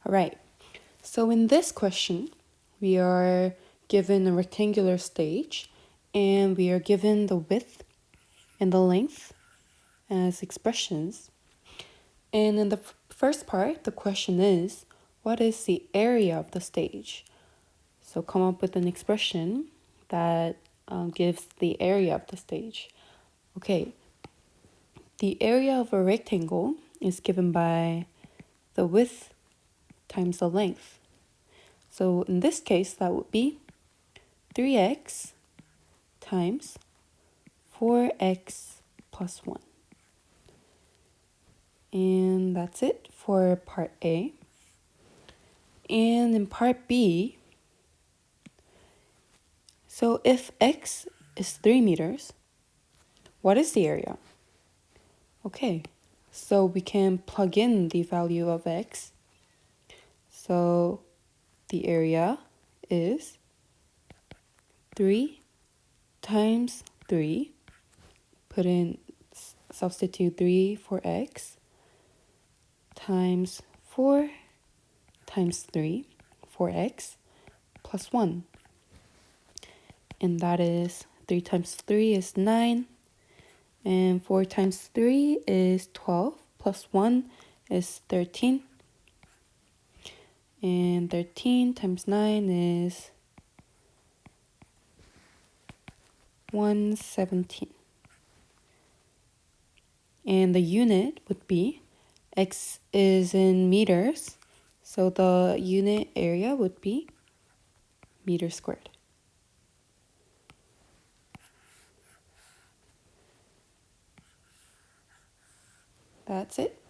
All right, so in this question, we are given a rectangular stage and we are given the width and the length as expressions. And in the first part, the question is, what is the area of the stage? So come up with an expression that gives the area of the stage. Okay, the area of a rectangle is given by the width times the length. So in this case, that would be 3x times 4x plus 1. And that's it for part A. And in part B, so if x is 3 meters, what is the area? Okay, so we can plug in the value of x. So the area is 3 times 3. Substitute 3 for x times 4 times 3 for x plus 1. And that is 3 times 3 is 9. And 4 times 3 is 12 plus 1 is 13. And 13 times 9 is 117. And the unit would be, x is in meters, so the unit area would be meters squared. That's it.